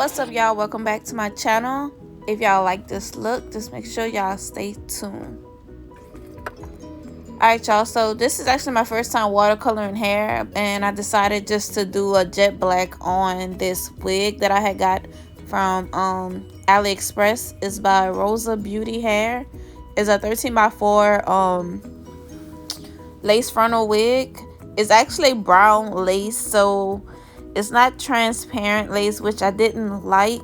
What's up, y'all? Welcome back to my channel. If y'all like this look, just make sure y'all stay tuned. Alright, y'all, so this is actually my first time watercoloring hair, and I decided just to do a jet black on this wig that I had got from AliExpress. It's by Rosabeauty hair. It's a 13x4 lace frontal wig. It's actually brown lace, so it's not transparent lace, which I didn't like.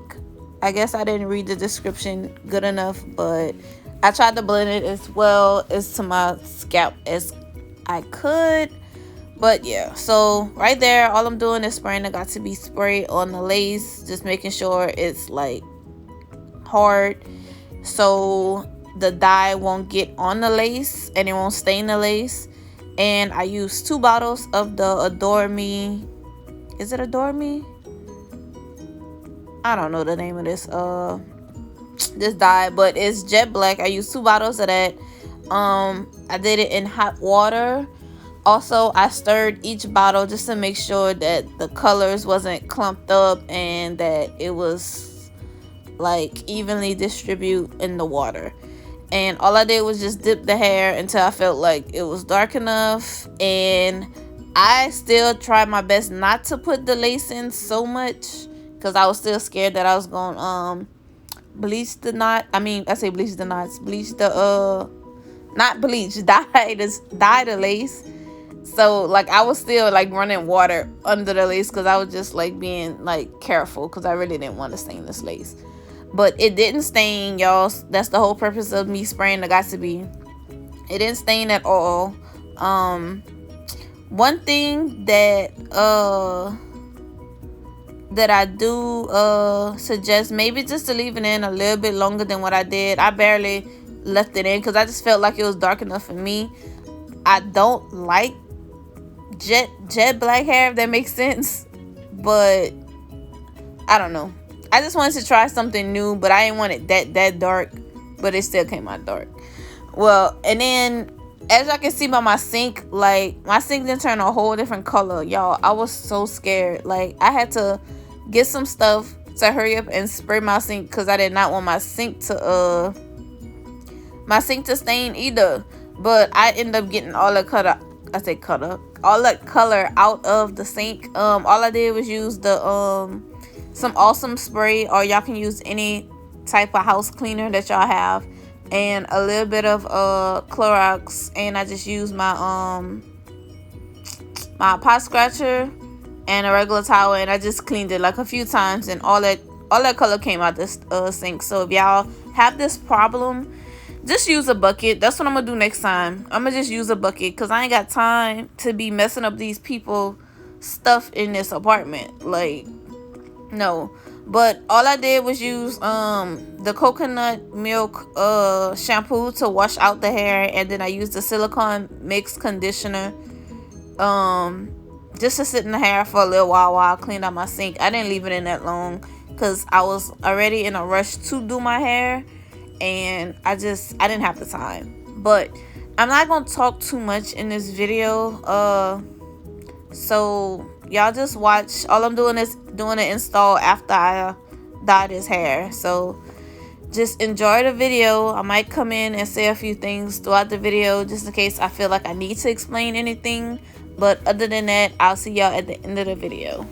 I guess I didn't read the description good enough, but I tried to blend it as well as to my scalp as I could. But yeah, so right there, all I'm doing is spraying the got to be spray on the lace, just making sure it's like hard so the dye won't get on the lace and it won't stain the lace. And I used 2 bottles of the Adore Me. Is it Adore Me? I don't know the name of this dye, but it's jet black. I used 2 bottles of that. I did it in hot water. Also, I stirred each bottle just to make sure that the colors wasn't clumped up and that it was like evenly distribute in the water. And all I did was just dip the hair until I felt like it was dark enough. And I still tried my best not to put the lace in so much because I was still scared that I was going bleach the knot. I mean, I say bleach the knots, bleach the not bleach, dye the lace. So like I was still like running water under the lace because I was just like being like careful because I really didn't want to stain this lace. But it didn't stain, y'all. That's the whole purpose of me spraying the got to be. It didn't stain at all. One thing that I do suggest, maybe just to leave it in a little bit longer than what I did. I barely left it in because I just felt like it was dark enough for me. I don't like jet black hair, if that makes sense, but I don't know. I just wanted to try something new, but I didn't want it that dark, but it still came out dark. Well, and then as y'all can see by my sink, like my sink didn't turn a whole different color, y'all. I was so scared. Like I had to get some stuff to hurry up and spray my sink because I did not want my sink to stain either. But I ended up getting all the all the color out of the sink. All I did was use the some awesome spray, or y'all can use any type of house cleaner that y'all have, and a little bit of Clorox, and I just used my my pot scratcher and a regular towel, and I just cleaned it like a few times, and all that color came out this sink. So if y'all have this problem, just use a bucket. That's what I'm gonna do next time. I'm gonna just use a bucket because I ain't got time to be messing up these people stuff in this apartment. Like, no. But all I did was use the coconut milk shampoo to wash out the hair, and then I used the silicone mix conditioner just to sit in the hair for a little while I cleaned out my sink. I didn't leave it in that long because I was already in a rush to do my hair, and I didn't have the time. But I'm not gonna talk too much in this video, so y'all just watch. All I'm doing is doing an install after I dyed his hair, so just enjoy the video. I might come in and say a few things throughout the video just in case I feel like I need to explain anything, but other than that, I'll see y'all at the end of the video.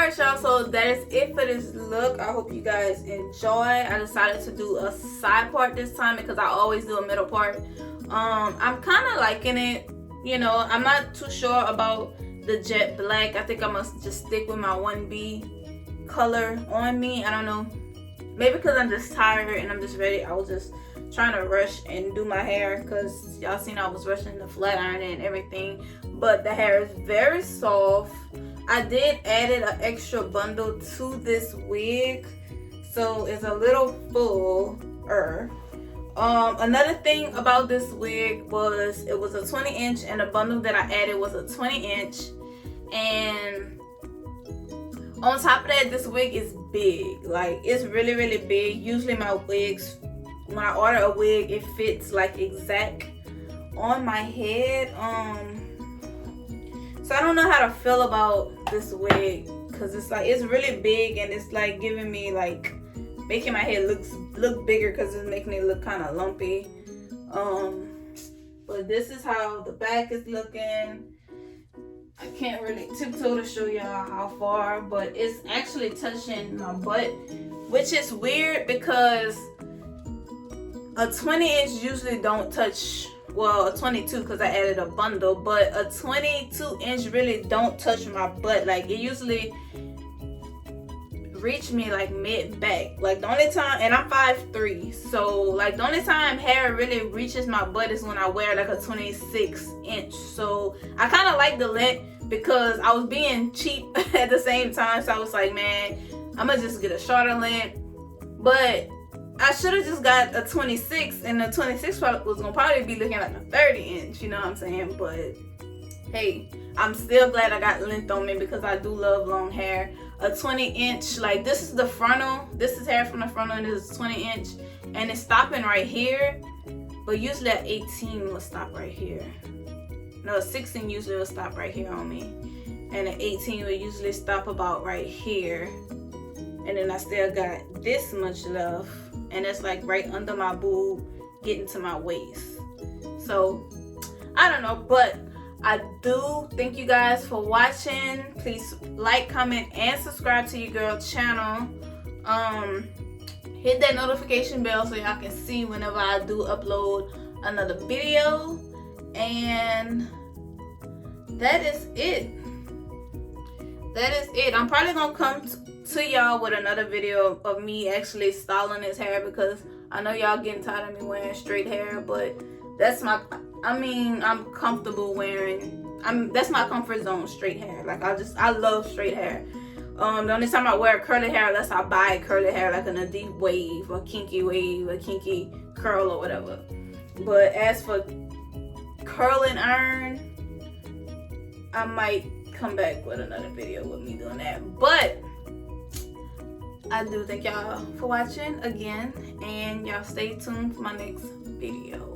Alright y'all, so that is it for this look. I hope you guys enjoy. I decided to do a side part this time because I always do a middle part. I'm kind of liking it. You know, I'm not too sure about the jet black. I think I must just stick with my 1B color on me. I don't know. Maybe because I'm just tired and I'm just ready. I was just trying to rush and do my hair because y'all seen I was rushing the flat iron and everything. But the hair is very soft. I did added an extra bundle to this wig, so it's a little fuller. Another thing about this wig was it was a 20-inch, and the bundle that I added was a 20-inch. And on top of that, this wig is big. Like, it's really, really big. Usually my wigs, when I order a wig, it fits like exact on my head. So I don't know how to feel about this wig because it's like, it's really big and it's like giving me like, making my head look bigger because it's making it look kind of lumpy. But this is how the back is looking. I can't really tiptoe to show y'all how far, but it's actually touching my butt, which is weird because a 20-inch usually don't touch, well, a 22 because I added a bundle, but a 22-inch really don't touch my butt. Like, it usually reach me like mid back. Like, the only time, and I'm 5'3", so like the only time hair really reaches my butt is when I wear like a 26-inch. So I kind of like the length because I was being cheap at the same time, so I was like, man, I'm gonna just get a shorter length. But I should have just got a 26, and the 26 was gonna probably be looking like a 30-inch, you know what I'm saying? But hey, I'm still glad I got length on me because I do love long hair. A 20-inch, like, this is the frontal, this is hair from the frontal, and this is 20-inch, and it's stopping right here. But usually at 18 will stop right here. No, a 16 usually will stop right here on me, and an 18 will usually stop about right here. And then I still got this much left, and it's like right under my boob, getting to my waist. So I don't know, but I do thank you guys for watching. Please like, comment, and subscribe to your girl channel. Hit that notification bell so y'all can see whenever I do upload another video. And that is it. That is it. I'm probably gonna come to y'all with another video of me actually styling this hair because I know y'all getting tired of me wearing straight hair, but that's my, I mean, I'm comfortable wearing, that's my comfort zone, straight hair. Like, I love straight hair. The only time I wear curly hair, unless I buy curly hair like in a deep wave or kinky curl or whatever. But as for curling iron, I might come back with another video with me doing that. But I do thank y'all for watching again, and y'all stay tuned for my next video.